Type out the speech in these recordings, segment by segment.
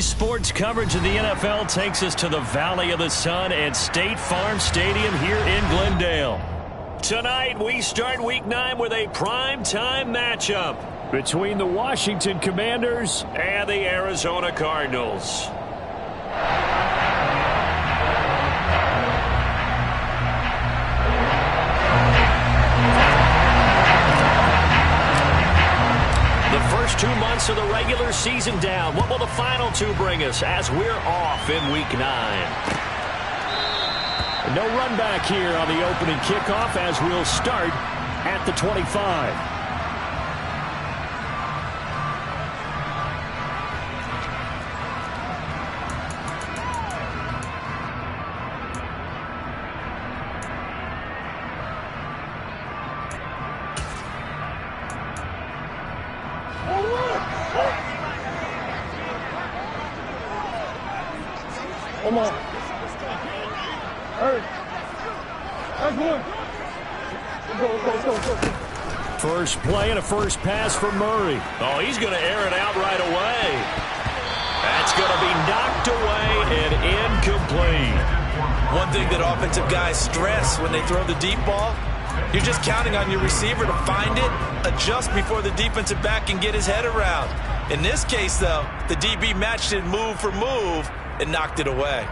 Today's sports coverage of the NFL takes us to the Valley of the Sun at State Farm Stadium here in Glendale. Tonight, we start Week 9 with a primetime matchup between the Washington Commanders and the Arizona Cardinals. First 2 months of the regular season down. What will the final two bring us as we're off in Week 9? No run back here on the opening kickoff as we'll start at the 25. Come on. Hurry. That's one. Go. First play and a first pass for Murray. Oh, he's going to air it out right away. That's going to be knocked away and incomplete. One thing that offensive guys stress when they throw the deep ball, you're just counting on your receiver to find it, adjust before the defensive back can get his head around. In this case, though, the DB matched it move for move and knocked it away.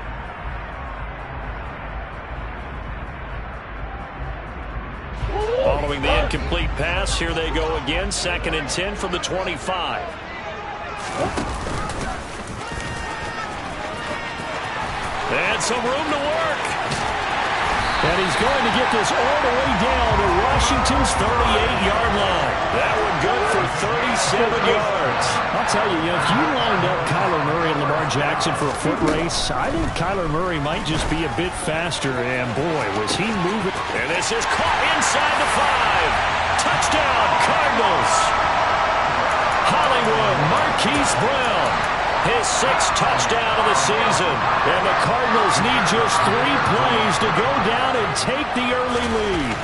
Following the incomplete pass, here they go again. 2nd and 10 from the 25. And some room to work. And he's going to get this all the way down to Washington's 38-yard line. That one good for 37 yards. I'll tell you, if you lined up Kyler Murray and Lamar Jackson for a foot race, I think Kyler Murray might just be a bit faster. And, boy, was he moving. And this is caught inside the 5. Touchdown, Cardinals. Hollywood Marquise Brown. His 6th touchdown of the season. And the Cardinals need just 3 plays to go down and take the early lead.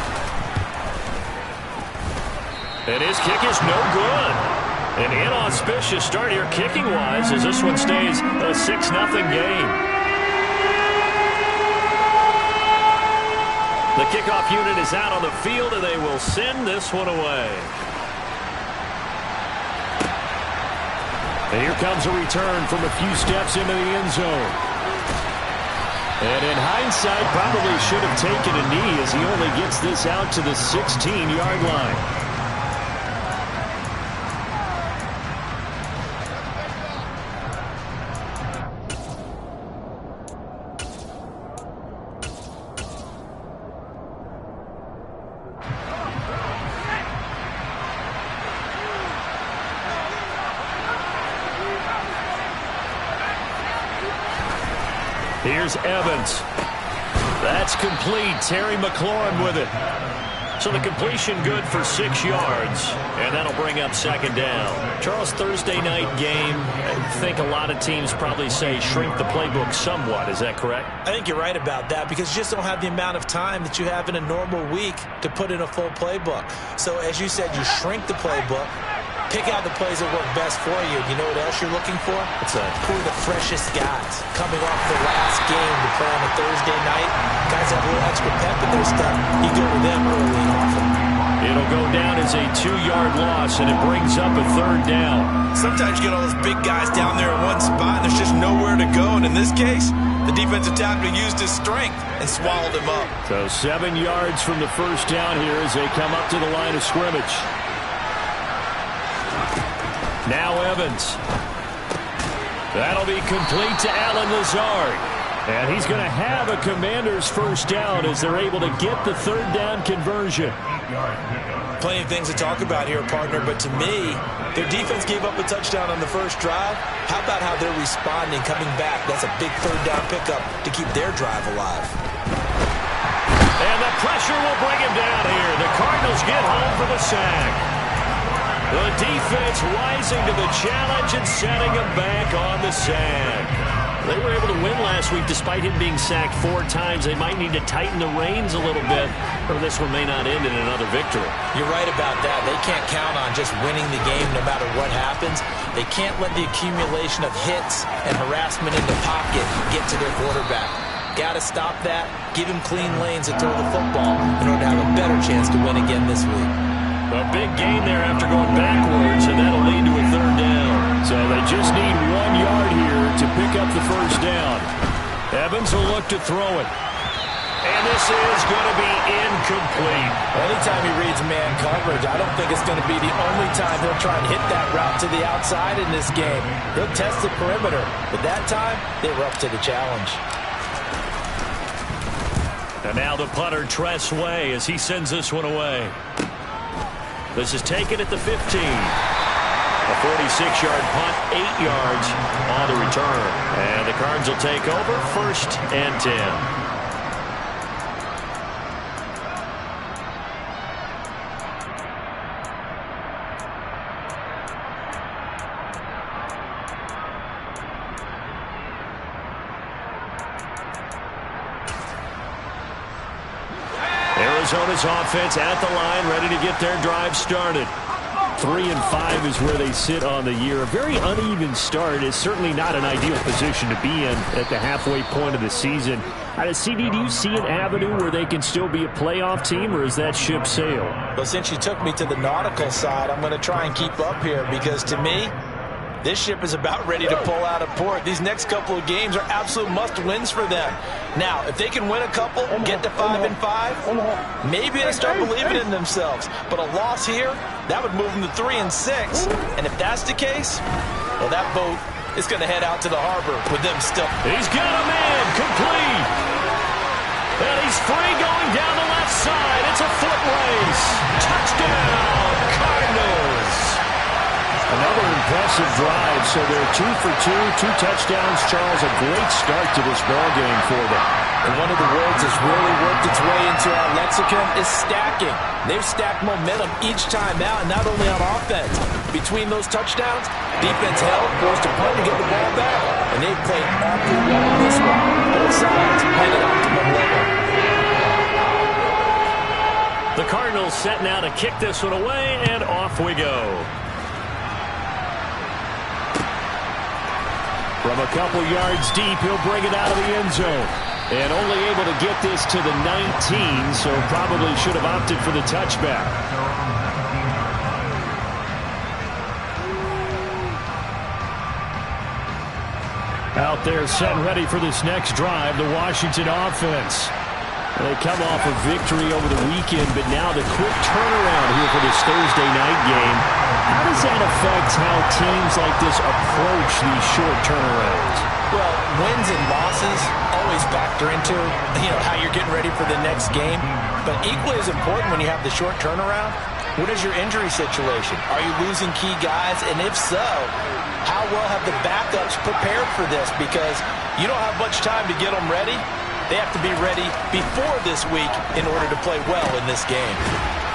And his kick is no good. An inauspicious start here kicking-wise as this one stays a 6-0 game. The kickoff unit is out on the field, and they will send this one away. And here comes a return from a few steps into the end zone. And in hindsight, probably should have taken a knee as he only gets this out to the 16-yard line. Here's Evans. That's complete. Terry McLaurin with it. So the completion good for 6 yards, and that'll bring up 2nd down. Charles, Thursday night game, I think a lot of teams probably say shrink the playbook somewhat. Is that correct? I think you're right about that because you just don't have the amount of time that you have in a normal week to put in a full playbook. So as you said, you shrink the playbook. Pick out the plays that work best for you. You know what else you're looking for? It's who are the freshest guys coming off the last game to play on a Thursday night. Guys have a little extra pep in their step. You go to them early and often. It'll go down as a 2-yard loss, and it brings up a 3rd down. Sometimes you get all those big guys down there in one spot, and there's just nowhere to go. And in this case, the defensive tackle used his strength and swallowed him up. So 7 yards from the 1st down here as they come up to the line of scrimmage. Now Evans. That'll be complete to Allen Lazard. And he's going to have a Commander's 1st down as they're able to get the 3rd down conversion. Plenty of things to talk about here, partner, but to me, their defense gave up a touchdown on the first drive. How about how they're responding, coming back? That's a big 3rd down pickup to keep their drive alive. And the pressure will bring him down here. The Cardinals get home for the sack. The defense rising to the challenge and setting him back on the sack. They were able to win last week despite him being sacked 4 times. They might need to tighten the reins a little bit, or this one may not end in another victory. You're right about that. They can't count on just winning the game no matter what happens. They can't let the accumulation of hits and harassment in the pocket get to their quarterback. Got to stop that, give him clean lanes to throw the football in order to have a better chance to win again this week. A big gain there after going backwards, and that'll lead to a 3rd down. So they just need 1 yard here to pick up the 1st down. Evans will look to throw it. And this is going to be incomplete. Anytime he reads man coverage, I don't think it's going to be the only time he'll try and hit that route to the outside in this game. He'll test the perimeter, but that time they were up to the challenge. And now the punter, Tress Way, as he sends this one away. This is taken at the 15. A 46-yard punt, 8 yards on the return. And the Cards will take over, 1st and 10. Arizona's offense at the line, ready to get their drive started. 3-5 is where they sit on the year. A very uneven start is certainly not an ideal position to be in at the halfway point of the season. CD, do you see an avenue where they can still be a playoff team, or is that ship sailed? Well, since you took me to the nautical side, I'm going to try and keep up here because to me, this ship is about ready to pull out of port. These next couple of games are absolute must-wins for them. Now, if they can win a couple, get to 5-5, maybe they start believing in themselves. But a loss here, that would move them to 3-6. And if that's the case, well, that boat is going to head out to the harbor with them still. He's got a man, complete. And he's free going down the left side. It's a foot race. Touchdown, Cardinals. Another impressive drive, so they're 2 for 2, 2 touchdowns. Charles, a great start to this ball game for them. And one of the words that's really worked its way into our lexicon is stacking. They've stacked momentum each time out, and not only on offense. Between those touchdowns, defense held, forced a punt to get the ball back, and they've played awfully well in this one. Both sides had an optimum level. The Cardinals set now to kick this one away, and off we go. From a couple yards deep, he'll bring it out of the end zone. And only able to get this to the 19, so probably should have opted for the touchback. Out there set and ready for this next drive, the Washington offense. They come off a victory over the weekend, but now the quick turnaround here for this Thursday night game. How does that affect how teams like this approach these short turnarounds? Well, wins and losses always factor into, how you're getting ready for the next game. But equally as important when you have the short turnaround, what is your injury situation? Are you losing key guys? And if so, how well have the backups prepared for this? Because you don't have much time to get them ready. They have to be ready before this week in order to play well in this game.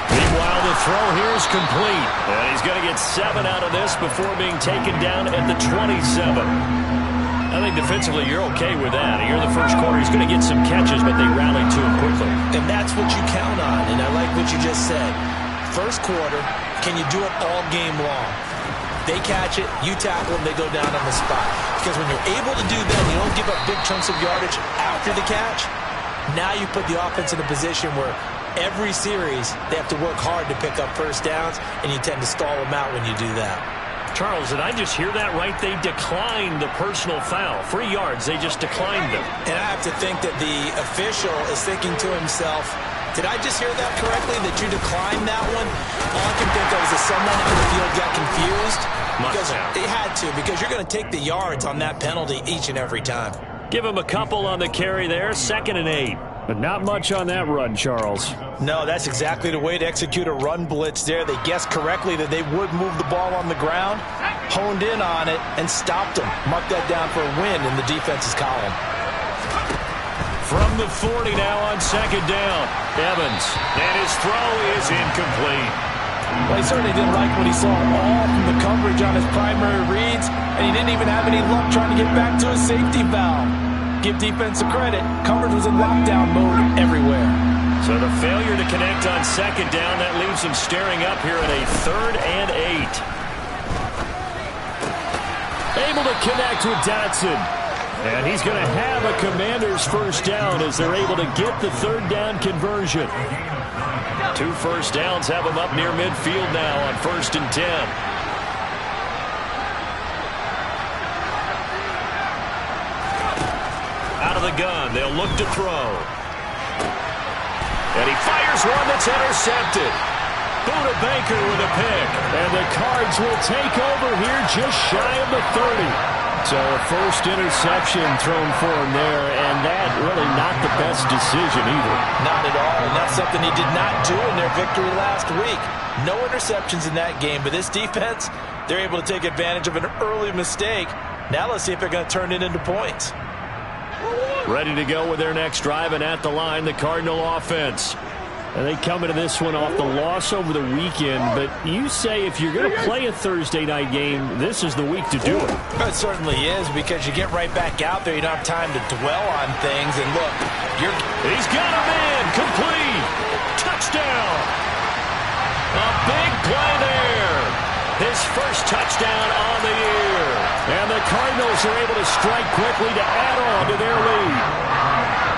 Meanwhile, the throw here is complete. And he's going to get 7 out of this before being taken down at the 27. I think defensively you're okay with that. Here in the first quarter, he's going to get some catches, but they rallied to him quickly. And that's what you count on, and I like what you just said. First quarter, can you do it all game long? They catch it, you tackle them, they go down on the spot. Because when you're able to do that, you don't give up big chunks of yardage after the catch. Now you put the offense in a position where every series they have to work hard to pick up first downs, and you tend to stall them out when you do that. Charles, did I just hear that right? They declined the personal foul. 3 yards, they just declined them. And I have to think that the official is thinking to himself, did I just hear that correctly, that you declined that one? All I can think of is that someone on the field got confused. Because they had to, because you're going to take the yards on that penalty each and every time. Give him a couple on the carry there, 2nd and 8. But not much on that run, Charles. No, that's exactly the way to execute a run blitz there. They guessed correctly that they would move the ball on the ground, honed in on it, and stopped them. Mark that down for a win in the defense's column. From the 40 now on 2nd down. Evans, and his throw is incomplete. Well, he certainly didn't like what he saw all from the coverage on his primary reads, and he didn't even have any luck trying to get back to his safety valve. Give defense a credit. Coverage was in lockdown mode everywhere. So the failure to connect on second down, that leaves him staring up here at a 3rd and 8. Able to connect with Dotson. And he's going to have a Commanders first down as they're able to get the 3rd down conversion. 2 first downs have him up near midfield now on 1st and 10. Out of the gun, they'll look to throw. And he fires one that's intercepted. Buda Baker with a pick. And the Cards will take over here just shy of the 30. So a first interception thrown for him there, and that really not the best decision either. Not at all, and that's something he did not do in their victory last week. No interceptions in that game, but this defense, they're able to take advantage of an early mistake. Now let's see if they're going to turn it into points. Ready to go with their next drive, and at the line, the Cardinal offense. And they come into this one off the loss over the weekend, but you say if you're going to play a Thursday night game, this is the week to do it. It certainly is, because you get right back out there. You don't have time to dwell on things. And look, he's got him in. Complete. Touchdown. A big play there. His first touchdown on the year. And the Cardinals are able to strike quickly to add on to their lead.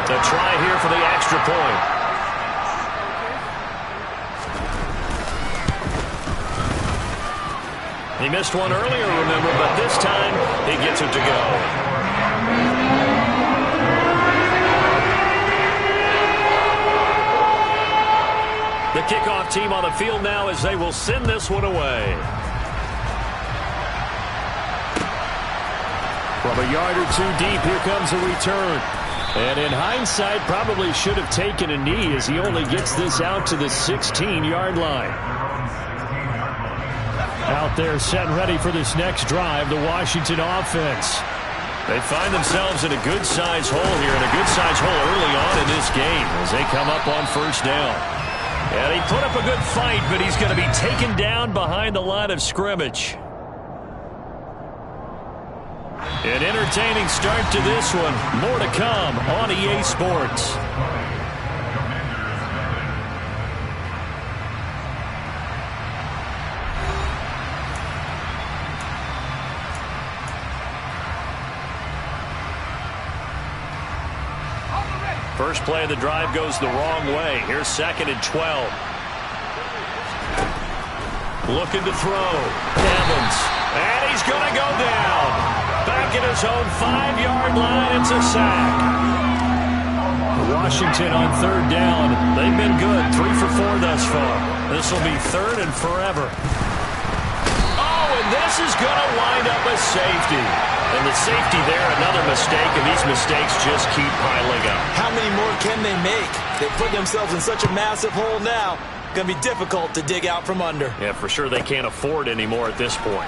A try here for the extra point. He missed one earlier, remember, but this time he gets it to go. The kickoff team on the field now as they will send this one away. From a yard or 2 deep, here comes a return. And in hindsight, probably should have taken a knee as he only gets this out to the 16-yard line. Out there set and ready for this next drive, the Washington offense. They find themselves in a good-sized hole here, and a good-sized hole early on in this game as they come up on first down. And he put up a good fight, but he's going to be taken down behind the line of scrimmage. An entertaining start to this one. More to come on EA Sports. First play of the drive goes the wrong way. Here's 2nd and 12. Looking to throw. Evans. And he's going to go down. Back at his own 5-yard line. It's a sack. Washington on 3rd down. They've been good. 3 for 4 thus far. This will be 3rd and forever. Oh, and this is going to wind up a safety. And the safety there, another mistake, and these mistakes just keep piling up. How many more can they make? They put themselves in such a massive hole now. Going to be difficult to dig out from under. Yeah, for sure they can't afford any more at this point.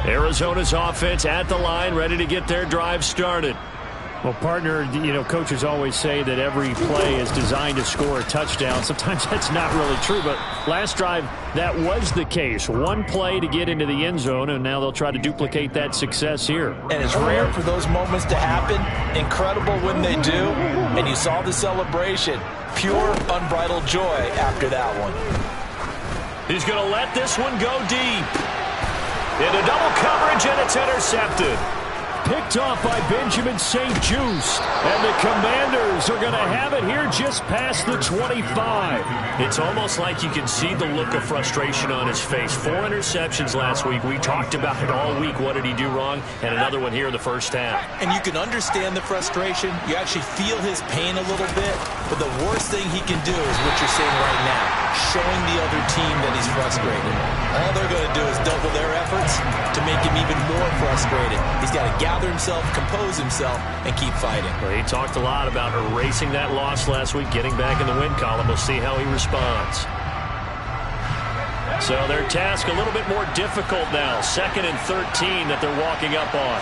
Arizona's offense at the line, ready to get their drive started. Well, partner, coaches always say that every play is designed to score a touchdown. Sometimes that's not really true, but last drive, that was the case. One play to get into the end zone, and now they'll try to duplicate that success here. And it's rare for those moments to happen. Incredible when they do. And you saw the celebration. Pure, unbridled joy after that one. He's going to let this one go deep. Into double coverage, and it's intercepted. Picked off by Benjamin St. Juste. And the Commanders are going to have it here just past the 25. It's almost like you can see the look of frustration on his face. 4 interceptions last week. We talked about it all week. What did he do wrong? And another one here in the first half. And you can understand the frustration. You actually feel his pain a little bit. But the worst thing he can do is what you're seeing right now, showing the other team that he's frustrated. All they're going to do is double their efforts to make him even more frustrated. He's got to gather himself, compose himself, and keep fighting. Well, he talked a lot about erasing that loss last week, getting back in the win column. We'll see how he responds. So their task a little bit more difficult now. 2nd and 13 that they're walking up on.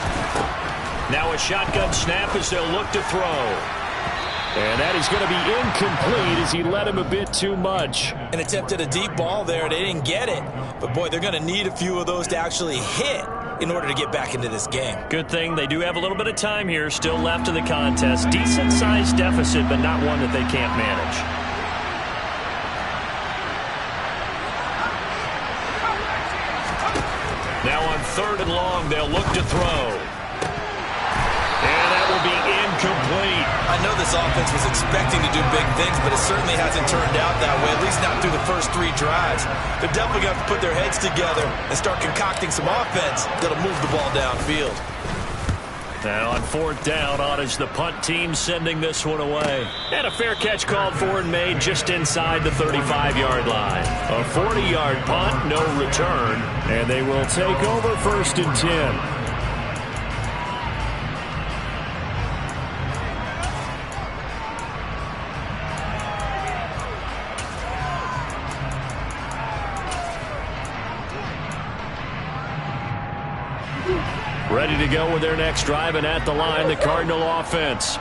Now a shotgun snap as they'll look to throw. And that is going to be incomplete as he led him a bit too much. An attempt at a deep ball there. They didn't get it. But, boy, they're going to need a few of those to actually hit in order to get back into this game. Good thing they do have a little bit of time here still left in the contest. Decent-sized deficit, but not one that they can't manage. Now on 3rd and long, they'll look to throw. And that will be incomplete. I know this offense was expecting to do big things, but it certainly hasn't turned out that way, at least not through the first 3 drives. They're definitely going to have to put their heads together and start concocting some offense that'll move the ball downfield. Now on 4th down, on is the punt team sending this one away. And a fair catch called for and made just inside the 35-yard line. A 40-yard punt, no return, and they will take over 1st and 10. Ready to go with their next drive, and at the line, the Cardinal offense.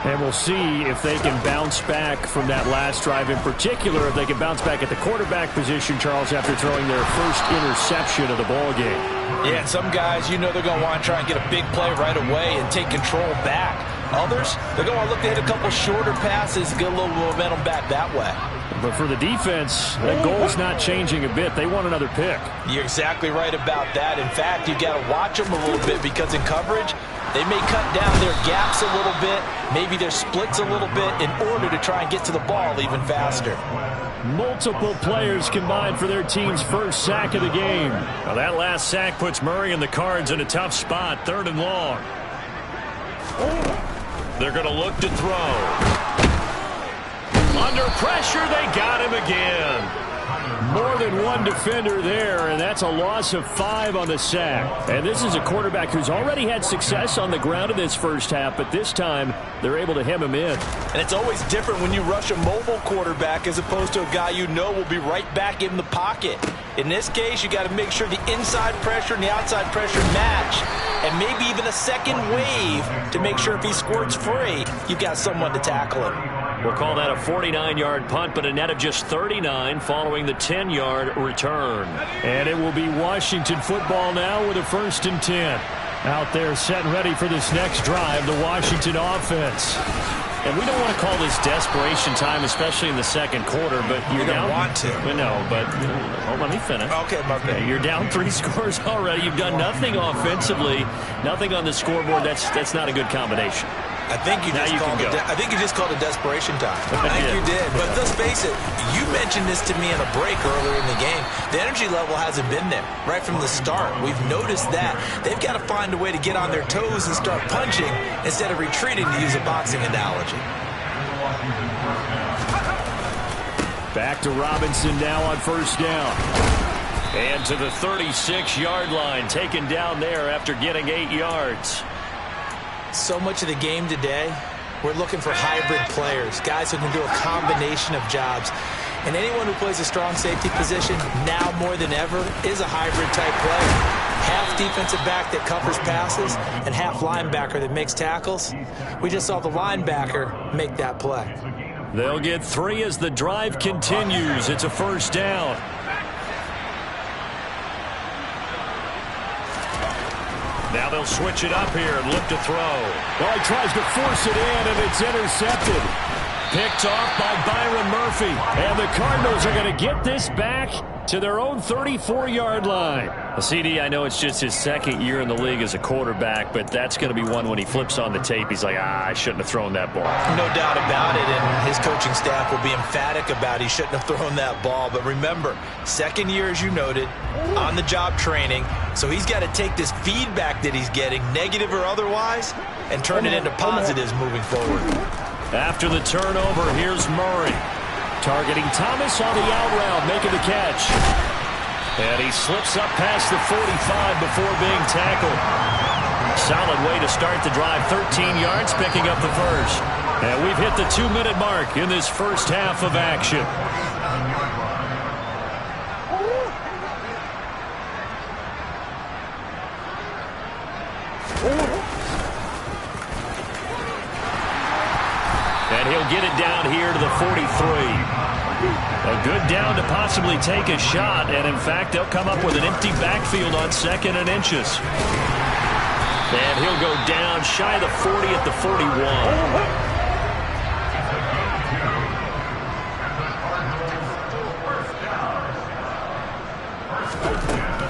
And we'll see if they can bounce back from that last drive. In particular, if they can bounce back at the quarterback position, Charles, after throwing their first interception of the ball game. Yeah, and some guys, you know they're going to want to try and get a big play right away and take control back. Others, they're going to look to hit a couple shorter passes and get a little momentum back that way. But for the defense, that goal's not changing a bit. They want another pick. You're exactly right about that. In fact, you've got to watch them a little bit because in coverage, they may cut down their gaps a little bit, maybe their splits a little bit in order to try and get to the ball even faster. Multiple players combined for their team's first sack of the game. Now that last sack puts Murray and the Cards in a tough spot, 3rd and long. They're going to look to throw. Under pressure, they got him again. More than one defender there, and that's a loss of 5 on the sack. And this is a quarterback who's already had success on the ground in this first half, but this time they're able to hem him in. And it's always different when you rush a mobile quarterback as opposed to a guy you know will be right back in the pocket. In this case, you got to make sure the inside pressure and the outside pressure match, and maybe even a second wave to make sure if he squirts free, you've got someone to tackle him. We'll call that a 49-yard punt, but a net of just 39 following the 10-yard return. And it will be Washington football now with a 1st and 10. Out there set and ready for this next drive, the Washington offense. And we don't want to call this desperation time, especially in the 2nd quarter, but you're down. Want to. No, but let me finish. Okay, you're down 3 scores already. You've done nothing offensively, nothing on the scoreboard. That's not a good combination. I think you just called it desperation time. I think you did. But let's face it, you mentioned this to me in a break earlier in the game. The energy level hasn't been there right from the start. We've noticed that. They've got to find a way to get on their toes and start punching instead of retreating, to use a boxing analogy. Back to Robinson now on 1st down. And to the 36-yard line, taken down there after getting 8 yards. So much of the game today, we're looking for hybrid players, guys who can do a combination of jobs. And anyone who plays a strong safety position, now more than ever, is a hybrid-type player. Half defensive back that covers passes and half linebacker that makes tackles. We just saw the linebacker make that play. They'll get 3 as the drive continues. It's a 1st down. Now they'll switch it up here and look to throw. Well, he tries to force it in, and it's intercepted. Picked off by Byron Murphy. And the Cardinals are going to get this back to their own 34-yard line. CD, I know it's just his 2nd year in the league as a quarterback, but that's going to be one when he flips on the tape. He's like, I shouldn't have thrown that ball. No doubt about it, and his coaching staff will be emphatic about he shouldn't have thrown that ball. But remember, 2nd year, as you noted, on-the-job training, so he's got to take this feedback that he's getting, negative or otherwise, and turn it into positives moving forward. After the turnover, here's Murray. Targeting Thomas on the out route, making the catch. And he slips up past the 45 before being tackled. Solid way to start the drive. 13 yards, picking up the first. And we've hit the 2-minute mark in this first half of action. And he'll get it down here to the 43. A good down to possibly take a shot. And, in fact, they'll come up with an empty backfield on 2nd and inches. And he'll go down shy of the 40 at the 41.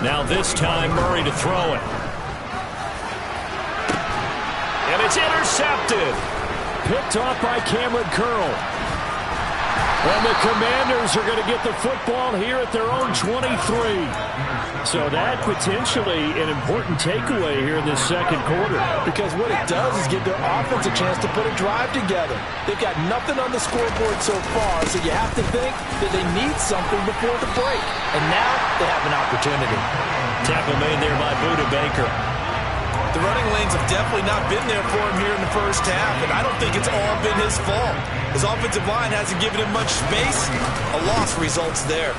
Now this time, Murray to throw it. And it's intercepted. Picked off by Cameron Curl. And the Commanders are going to get the football here at their own 23. So that potentially an important takeaway here in this second quarter. Because what it does is give their offense a chance to put a drive together. They've got nothing on the scoreboard so far, so you have to think that they need something before the break. And now they have an opportunity. Tackle made there by Buda Baker. The running lanes have definitely not been there for him here in the first half, and I don't think it's all been his fault. His offensive line hasn't given him much space. A loss results there.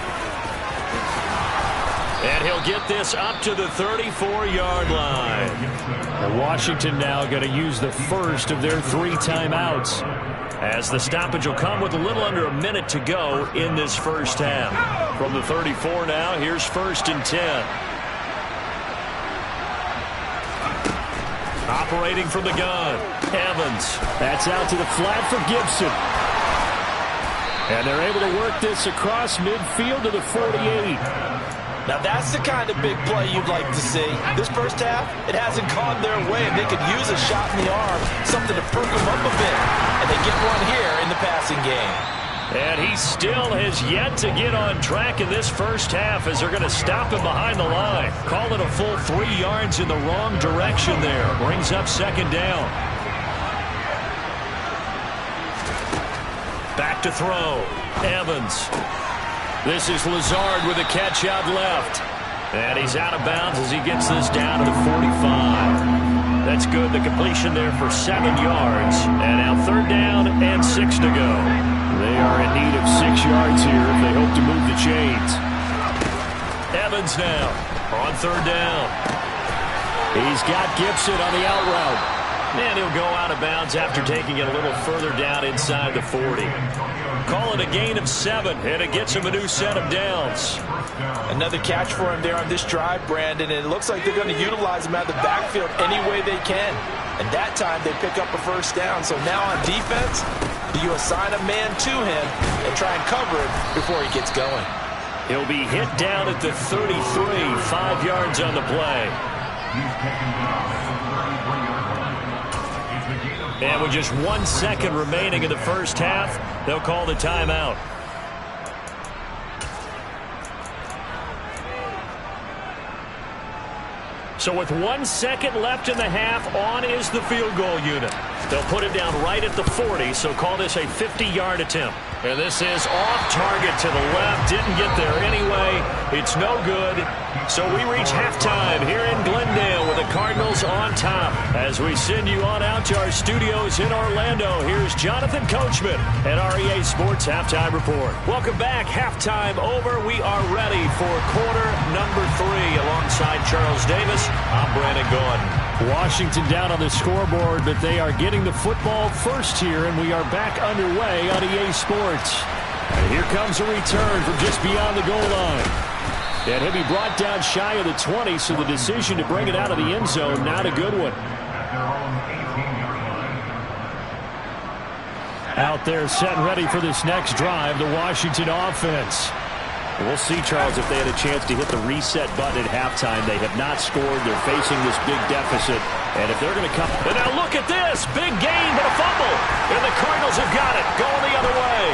And he'll get this up to the 34-yard line. And Washington now going to use the first of their 3 timeouts. As the stoppage will come with a little under a minute to go in this first half. From the 34 now, here's 1st and 10. Operating from the gun, Evans. That's out to the flat for Gibson. And they're able to work this across midfield to the 48. Now that's the kind of big play you'd like to see. This first half, it hasn't gone their way, and they could use a shot in the arm, something to perk them up a bit. And they get one here in the passing game. And he still has yet to get on track in this first half as they're going to stop him behind the line. Call it a full 3 yards in the wrong direction there. Brings up 2nd down. Back to throw. Evans. This is Lazard with a catch out left. And he's out of bounds as he gets this down to the 45. That's good. The completion there for 7 yards. And now 3rd down and 6 to go. They are in need of 6 yards here if they hope to move the chains. Evans now on 3rd down. He's got Gibson on the out route. And he'll go out of bounds after taking it a little further down inside the 40. Call it a gain of 7, and it gets him a new set of downs. Another catch for him there on this drive, Brandon, and it looks like they're going to utilize him out of the backfield any way they can. And that time they pick up a 1st down. So now on defense, you assign a man to him and try and cover it before he gets going. He'll be hit down at the 33, 5 yards on the play. And with just 1 second remaining in the first half, they'll call the timeout. So with 1 second left in the half, on is the field goal unit. They'll put it down right at the 40, so call this a 50-yard attempt. And this is off target to the left. Didn't get there anyway. It's no good. So we reach halftime here in Glendale with the Cardinals on top. As we send you on out to our studios in Orlando, here's Jonathan Coachman at REA Sports Halftime Report. Welcome back. Halftime over. We are ready for quarter number 3. Alongside Charles Davis, I'm Brandon Gordon. Washington down on the scoreboard, but they are getting the football first here, and we are back underway on EA Sports. And here comes a return from just beyond the goal line. And he'll be brought down shy of the 20, so the decision to bring it out of the end zone, not a good one. Out there set and ready for this next drive, the Washington offense. We'll see, Charles, if they had a chance to hit the reset button at halftime. They have not scored. They're facing this big deficit. And if they're going to come... And now look at this. Big gain, but a fumble. And the Cardinals have got it. Going the other way.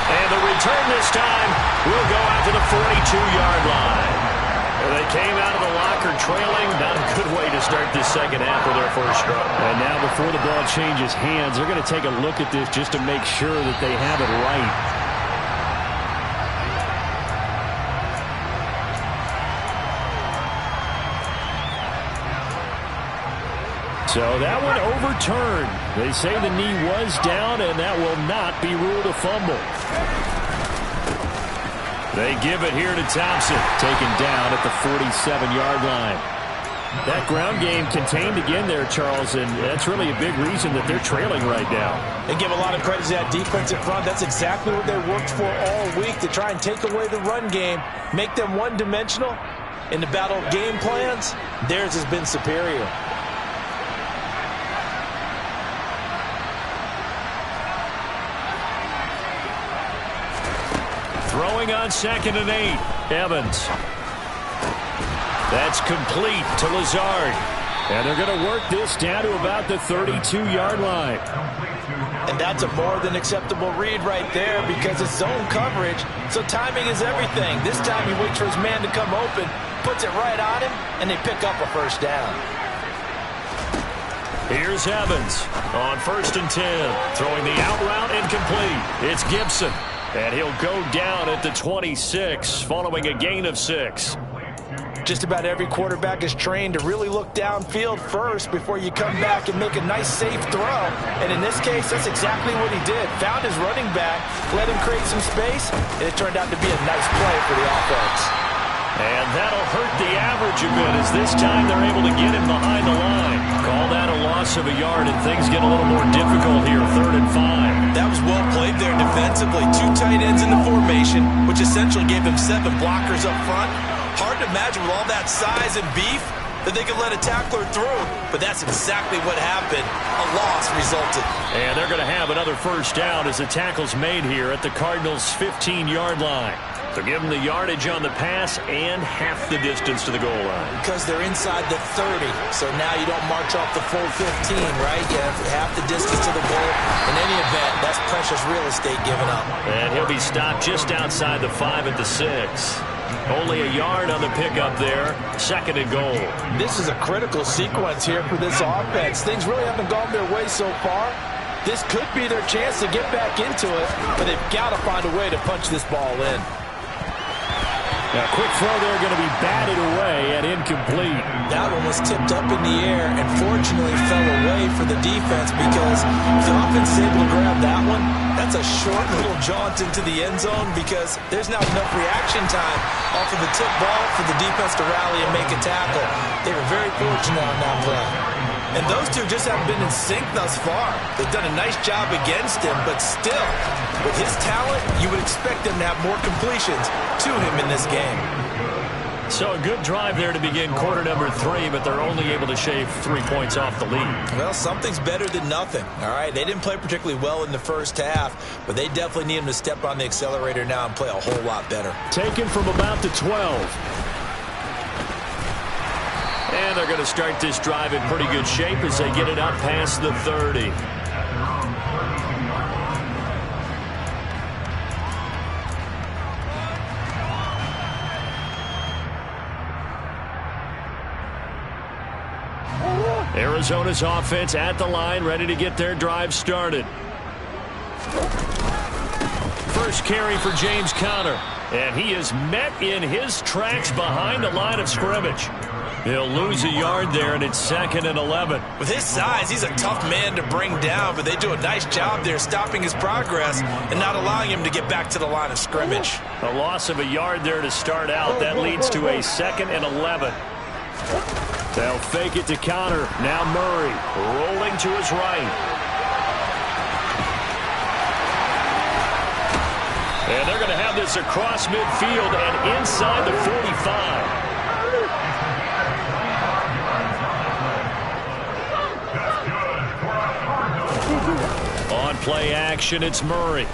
And the return this time will go out to the 42-yard line. They came out of the locker trailing. Not a good way to start this second half with their first strike. And now before the ball changes hands, they're going to take a look at this just to make sure that they have it right. So that one overturned. They say the knee was down, and that will not be ruled a fumble. They give it here to Thompson, taken down at the 47-yard line. That ground game contained again there, Charles, and that's really a big reason that they're trailing right now. They give a lot of credit to that defensive front. That's exactly what they worked for all week, to try and take away the run game, make them one-dimensional. In the battle of game plans, theirs has been superior. Throwing on 2nd and 8. Evans. That's complete to Lazard. And they're going to work this down to about the 32-yard line. And that's a more than acceptable read right there, because it's zone coverage, so timing is everything. This time he waits for his man to come open, puts it right on him, and they pick up a first down. Here's Evans on 1st and 10. Throwing the out route incomplete. It's Gibson. And he'll go down at the 26, following a gain of 6. Just about every quarterback is trained to really look downfield first before you come back and make a nice, safe throw. And in this case, that's exactly what he did. Found his running back, let him create some space, and it turned out to be a nice play for the offense. And that'll hurt the average a bit, as this time they're able to get him behind the line. Call that a loss of a yard, and things get a little more difficult here, 3rd and 5. That was well played there defensively. 2 tight ends in the formation, which essentially gave them 7 blockers up front. Hard to imagine with all that size and beef that they could let a tackler through, but that's exactly what happened. A loss resulted. And they're going to have another first down as the tackle's made here at the Cardinals' 15-yard line. So give them the yardage on the pass and half the distance to the goal line. Because they're inside the 30, so now you don't march off the full 15, right? You have half the distance to the goal. In any event, that's precious real estate given up. And he'll be stopped just outside the 5 at the 6. Only a yard on the pickup there. 2nd and goal. This is a critical sequence here for this offense. Things really haven't gone their way so far. This could be their chance to get back into it, but they've got to find a way to punch this ball in. Now, quick throw there, going to be batted away and incomplete. That one was tipped up in the air and fortunately fell away for the defense, because if the offense is able to grab that one, that's a short little jaunt into the end zone, because there's not enough reaction time off of the tip ball for the defense to rally and make a tackle. They were very fortunate on that play. And those two just haven't been in sync thus far. They've done a nice job against him, but still, with his talent, you would expect him to have more completions to him in this game. So a good drive there to begin quarter number 3, but they're only able to shave 3 points off the lead. Well, something's better than nothing, all right? They didn't play particularly well in the first half, but they definitely need him to step on the accelerator now and play a whole lot better. Taken from about the 12. And they're going to start this drive in pretty good shape as they get it up past the 30. Arizona's offense at the line, ready to get their drive started. First carry for James Conner, and he is met in his tracks behind the line of scrimmage. He'll lose a yard there, and it's 2nd and 11. With his size, he's a tough man to bring down, but they do a nice job there stopping his progress and not allowing him to get back to the line of scrimmage. A loss of a yard there to start out. That leads to a 2nd and 11. They'll fake it to Conner. Now Murray rolling to his right. And they're going to have this across midfield and inside the 45. On play action, it's Murray.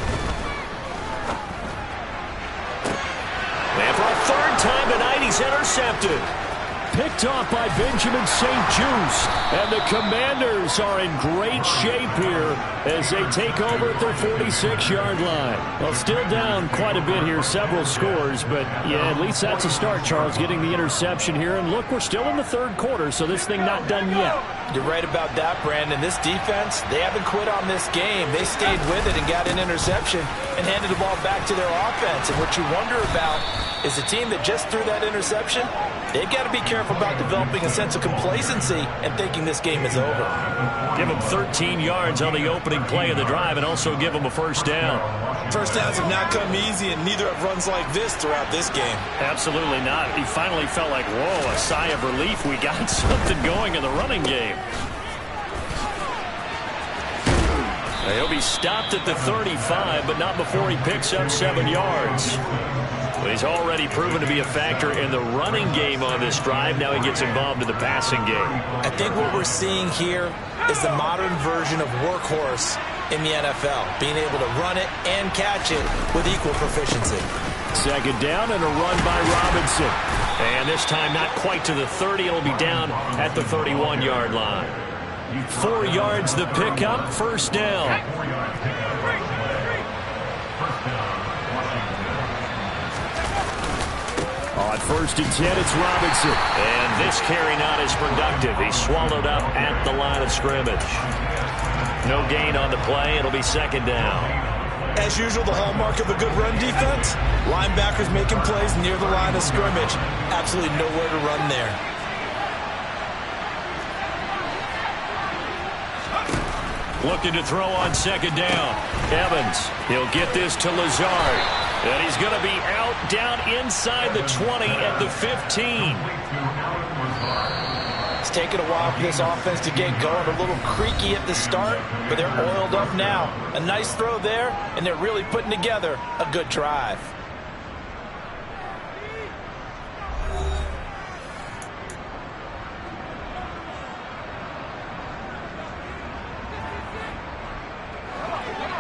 And for a 3rd time tonight, he's intercepted. picked off by Benjamin St. Just. And the Commanders are in great shape here as they take over at their 46-yard line. Well, still down quite a bit here, several scores, but yeah, at least that's a start, Charles, getting the interception here. And look, we're still in the third quarter, so this thing not done yet. You're right about that, Brandon. This defense, they haven't quit on this game. They stayed with it and got an interception and handed the ball back to their offense. And what you wonder about is the team that just threw that interception, they've got to be careful about developing a sense of complacency and thinking this game is over. Give them 13 yards on the opening play of the drive and also give them a first down. First downs have not come easy, and neither have runs like this throughout this game. Absolutely not. He finally felt like, whoa, a sigh of relief. We got something going in the running game. He'll be stopped at the 35, but not before he picks up 7 yards. Well, he's already proven to be a factor in the running game on this drive. Now he gets involved in the passing game. I think what we're seeing here is the modern version of workhorse in the NFL, being able to run it and catch it with equal proficiency. Second down and a run by Robinson. And this time not quite to the 30. It'll be down at the 31-yard line. 4 yards the pickup, first down. On first and 10, it's Robinson. And this carry not as productive. He's swallowed up at the line of scrimmage. No gain on the play. It'll be second down. As usual, the hallmark of a good run defense, linebackers making plays near the line of scrimmage. Absolutely nowhere to run there. Looking to throw on second down. Evans, he'll get this to Lazard. And he's going to be out down inside the 20 at the 15. It's taken a while for this offense to get going. A little creaky at the start, but they're oiled up now. A nice throw there, and they're really putting together a good drive.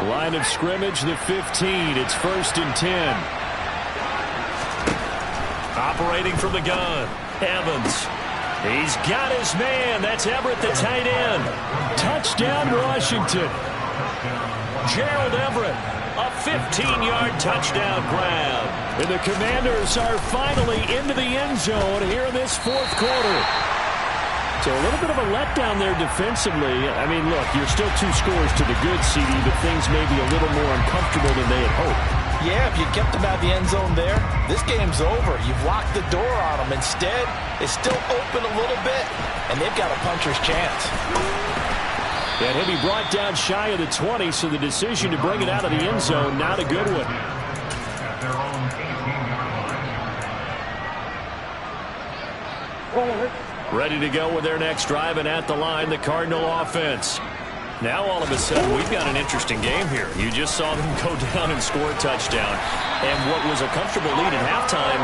Line of scrimmage, the 15. It's first and 10. Operating from the gun. Evans. He's got his man. That's Everett, the tight end. Touchdown, Washington. Gerald Everett, a 15-yard touchdown grab. And the Commanders are finally into the end zone here in this fourth quarter. So a little bit of a letdown there defensively. I mean, look, you're still 2 scores to the good, CD, but things may be a little more uncomfortable than they had hoped. Yeah, if you kept them out of the end zone there, this game's over. You've locked the door on them. Instead, it's still open a little bit, and they've got a puncher's chance. And he'll be brought down shy of the 20, so the decision to bring it out of the end zone, not a good one. Ready to go with their next drive, and at the line, the Cardinal offense. Now, all of a sudden, we've got an interesting game here. You just saw them go down and score a touchdown. And what was a comfortable lead at halftime,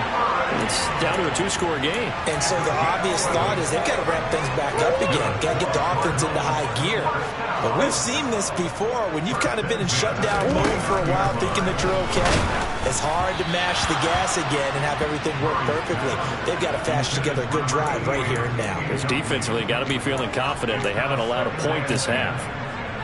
it's down to a 2-score game. And so the obvious thought is they've got to ramp things back up again. Got to get the offense into high gear. But we've seen this before. When you've kind of been in shutdown mode for a while thinking that you're okay, it's hard to mash the gas again and have everything work perfectly. They've got to fashion together a good drive right here and now. Because defensively, got to be feeling confident. They haven't allowed a point this half.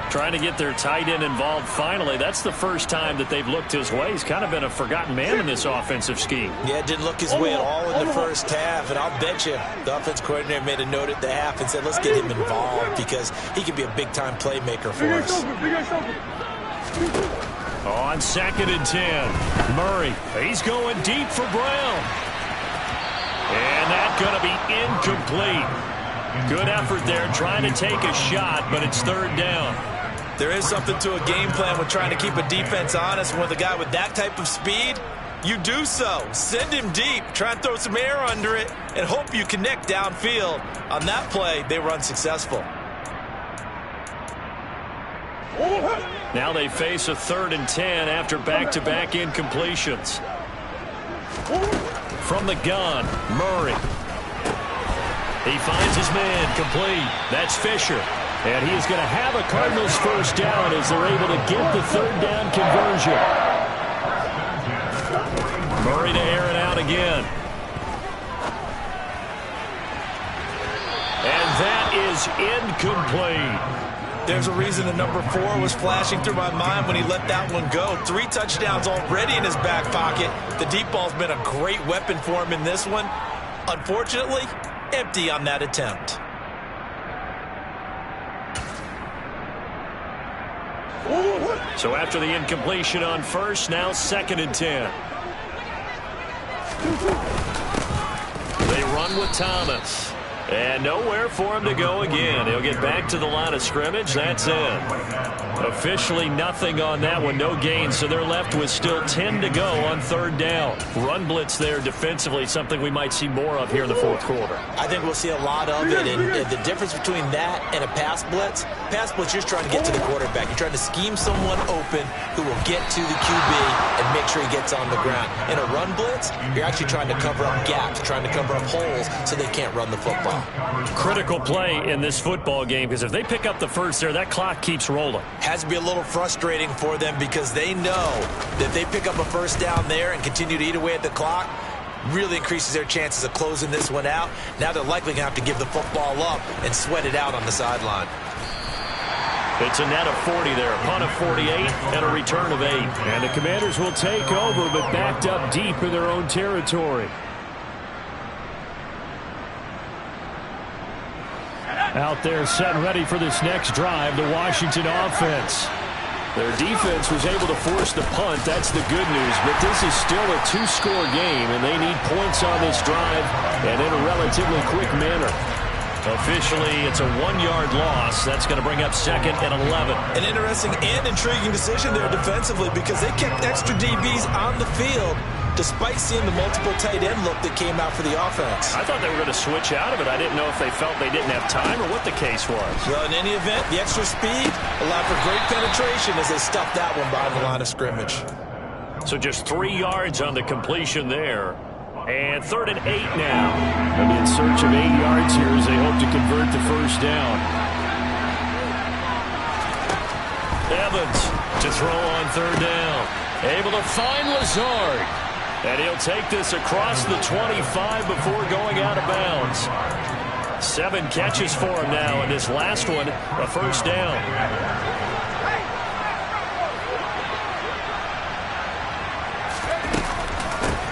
Trying to get their tight end involved finally. That's the first time that they've looked his way. He's kind of been a forgotten man in this offensive scheme. Yeah, it didn't look his way at all in the first half. And I'll bet you the offense coordinator made a note at the half and said, let's get him involved because he could be a big-time playmaker for us. On second and 10, Murray. He's going deep for Brown. And that's going to be incomplete. Good effort there trying to take a shot, but it's third down. There is something to a game plan with trying to keep a defense honest. With a guy with that type of speed, you do so. Send him deep. Try and throw some air under it and hope you connect downfield. On that play, they were unsuccessful. Now they face a third and 10 after back-to-back incompletions. From the gun, Murray. He finds his man complete. That's Fisher. And he is going to have a Cardinals first down as they're able to get the third down conversion. Murray to air it out again. is incomplete. There's a reason the number 4 was flashing through my mind when he let that one go. 3 touchdowns already in his back pocket. The deep ball's been a great weapon for him in this one. Unfortunately, empty on that attempt. So after the incompletion on first, now 2nd and 10. They run with Thomas. And nowhere for him to go again. He'll get back to the line of scrimmage. That's it. Officially nothing on that one. No gain. So they're left with still 10 to go on 3rd down. Run blitz there defensively. Something we might see more of here in the 4th quarter. I think we'll see a lot of it. And the difference between that and a pass blitz, you're trying to get to the quarterback. You're trying to scheme someone open who will get to the QB and make sure he gets on the ground. In a run blitz, you're actually trying to cover up gaps, trying to cover up holes so they can't run the football. Critical play in this football game, because if they pick up the first there, that clock keeps rolling. Has to be a little frustrating for them because they know that if they pick up a first down there and continue to eat away at the clock, really increases their chances of closing this one out. Now they're likely going to have to give the football up and sweat it out on the sideline. It's a net of 40 there, a punt of 48, and a return of 8. And the Commanders will take over, but backed up deep in their own territory. Out there set and ready for this next drive, the Washington offense. Their defense was able to force the punt. That's the good news. But this is still a 2-score game, and they need points on this drive and in a relatively quick manner. Officially, it's a 1-yard loss. That's going to bring up 2nd and 11. An interesting and intriguing decision there defensively because they kept extra DBs on the field despite seeing the multiple tight end look that came out for the offense. I thought they were going to switch out of it. I didn't know if they felt they didn't have time or what the case was. Well, in any event, the extra speed allowed for great penetration as they stuffed that one behind the line of scrimmage. So just 3 yards on the completion there. And 3rd and 8 now. And in search of 8 yards here as they hope to convert the first down. Evans to throw on 3rd down. Able to find Lazard. And he'll take this across the 25 before going out of bounds. 7 catches for him now, and this last one, a first down.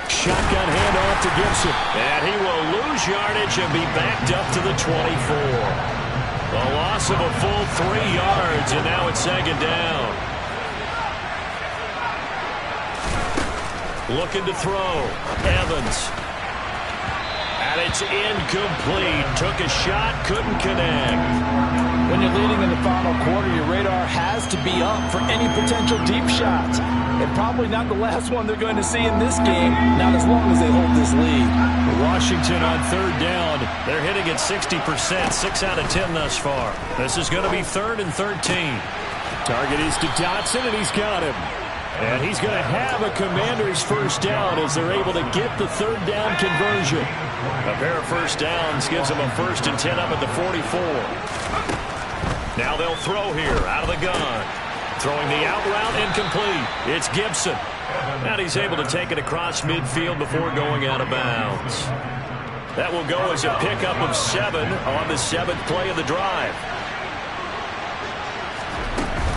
Shotgun handoff to Gibson. And he will lose yardage and be backed up to the 24. A loss of a full 3 yards, and now it's 2nd down. Looking to throw. Evans. And it's incomplete. Took a shot, couldn't connect. When you're leading in the final quarter, your radar has to be up for any potential deep shots. And probably not the last one they're going to see in this game, not as long as they hold this lead. Washington on 3rd down. They're hitting at 60%, 6 out of 10 thus far. This is going to be 3rd and 13. Target is to Dotson, and he's got him. And he's going to have a Commander's first down as they're able to get the 3rd down conversion. A pair of first downs gives them a 1st and 10 up at the 44. Now they'll throw here out of the gun. Throwing the out route incomplete. It's Gibson. And he's able to take it across midfield before going out of bounds. That will go as a pickup of 7 on the 7th play of the drive.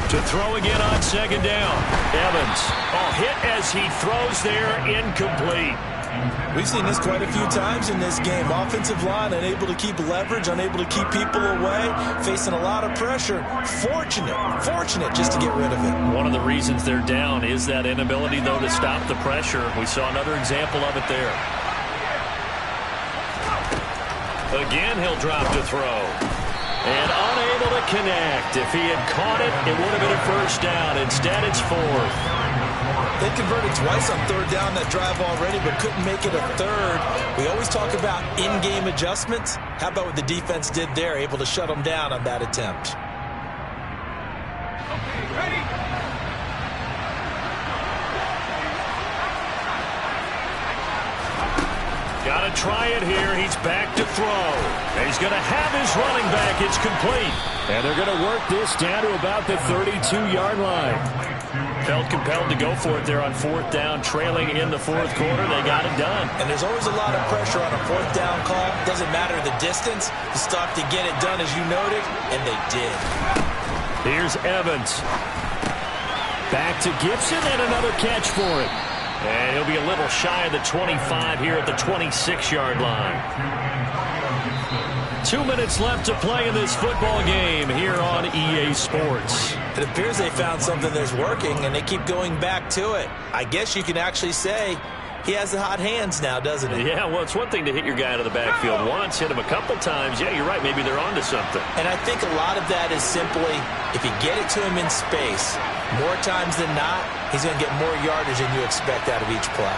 To throw again on 2nd down. Evans. Hit as he throws there, incomplete. We've seen this quite a few times in this game. Offensive line unable to keep leverage, unable to keep people away, facing a lot of pressure. Fortunate just to get rid of it. One of the reasons they're down is that inability, though, to stop the pressure. We saw another example of it there. Again, he'll drop to throw. And unable to connect. If he had caught it, it would have been a first down. Instead, it's 4th. They converted twice on 3rd down that drive already, but couldn't make it a 3rd. We always talk about in-game adjustments. How about what the defense did there, able to shut them down on that attempt? Got to try it here. He's back to throw. He's going to have his running back. It's complete. And they're going to work this down to about the 32-yard line. Felt compelled to go for it there on fourth down, trailing in the fourth quarter. They got it done. And there's always a lot of pressure on a fourth down call. Doesn't matter the distance. You stop to get it done, as you noted, and they did. Here's Evans. Back to Gibson, and another catch for it. And he'll be a little shy of the 25 here at the 26-yard line. 2 minutes left to play in this football game here on EA Sports. It appears they found something that's working, and they keep going back to it. I guess you can actually say he has the hot hands now, doesn't he? Yeah, well, it's one thing to hit your guy out of the backfield once, hit him a couple times. Yeah, you're right. Maybe they're onto something. And I think a lot of that is simply if you get it to him in space, more times than not, he's going to get more yardage than you expect out of each play.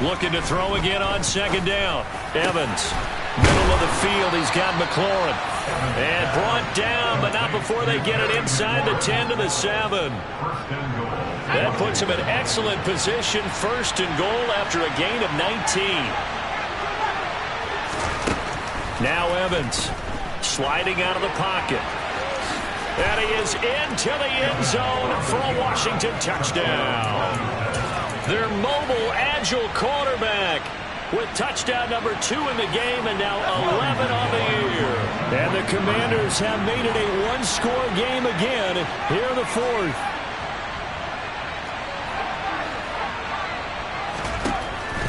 Looking to throw again on second down. Evans, middle of the field. He's got McLaurin. And brought down, but not before they get it inside the 10 to the 7. That puts him in excellent position. First and goal after a gain of 19. Now Evans sliding out of the pocket. And he is into the end zone for a Washington touchdown. Their mobile, agile quarterback with touchdown number 2 in the game and now 11 on the year. And the Commanders have made it a one-score game again here in the fourth.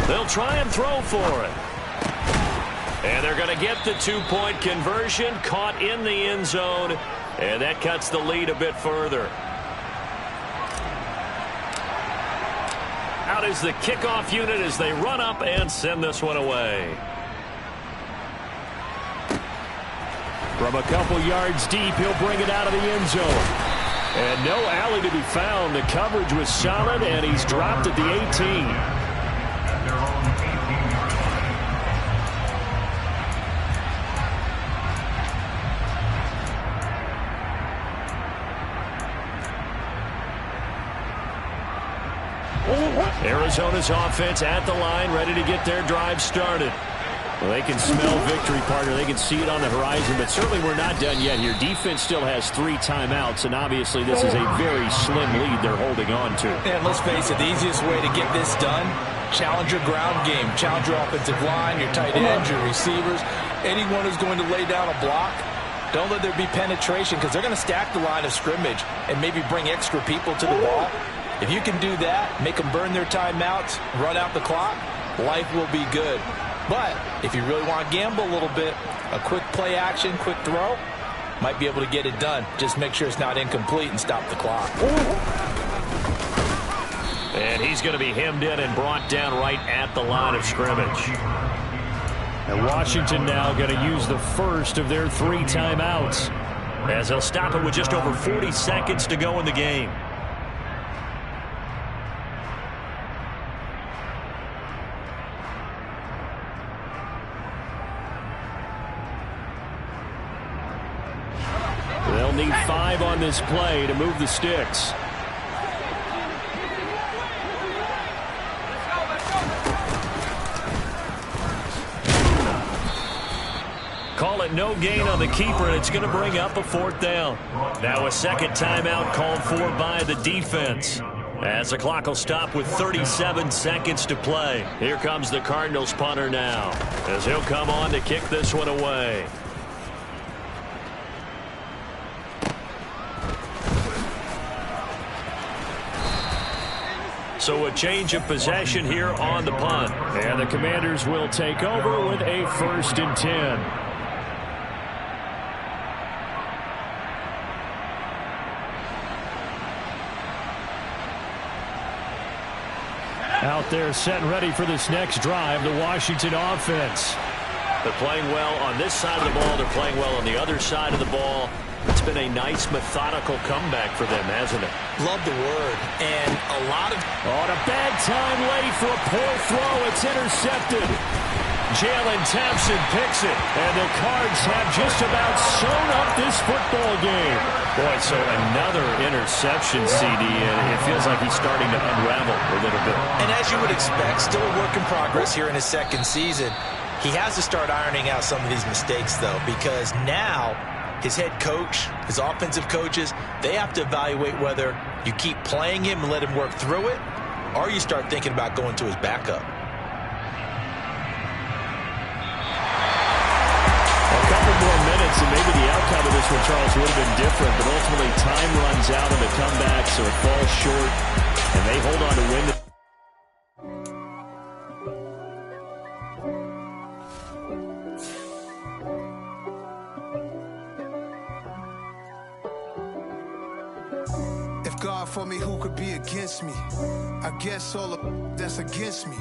They'll try and throw for it. And they're going to get the 2-point conversion, caught in the end zone, and that cuts the lead a bit further. Out is the kickoff unit as they run up and send this one away. From a couple yards deep, he'll bring it out of the end zone. And no alley to be found. The coverage was solid, and he's dropped at the 18. Arizona's offense at the line, ready to get their drive started. Well, they can smell victory, partner. They can see it on the horizon, but certainly we're not done yet here. Defense still has 3 timeouts, and obviously this is a very slim lead they're holding on to. And let's face it, the easiest way to get this done, challenge your ground game. Challenge your offensive line, your tight ends, your receivers. Anyone who's going to lay down a block, don't let there be penetration because they're going to stack the line of scrimmage and maybe bring extra people to the ball. If you can do that, make them burn their timeouts, run out the clock, life will be good. But if you really want to gamble a little bit, a quick play action, quick throw, might be able to get it done. Just make sure it's not incomplete and stop the clock. And he's going to be hemmed in and brought down right at the line of scrimmage. And Washington now going to use the first of their 3 timeouts as they'll stop it with just over 40 seconds to go in the game. They'll need 5 on this play to move the sticks. Call it no gain on the keeper, and it's going to bring up a 4th down. Now a second timeout called for by the defense. As the clock will stop with 37 seconds to play. Here comes the Cardinals punter now, as he'll come on to kick this one away. So a change of possession here on the punt. And the Commanders will take over with a 1st and 10. Out there set and ready for this next drive, the Washington offense. They're playing well on this side of the ball. They're playing well on the other side of the ball. It's been a nice, methodical comeback for them, hasn't it? Love the word. And a lot of... On a bad time late for a poor throw. It's intercepted. Jalen Thompson picks it. And the Cards have just about sewn up this football game. Boy, so another interception, CD, and it feels like he's starting to unravel a little bit. And as you would expect, still a work in progress here in his 2nd season. He has to start ironing out some of these mistakes, though, because now his head coach, his offensive coaches, they have to evaluate whether you keep playing him and let him work through it, or you start thinking about going to his backup. A couple more minutes, and maybe the outcome of this one, Charles, would have been different, but ultimately time runs out on the comeback, so it falls short, and they hold on to win. If God for me, who could be against me? I guess all of that's against me.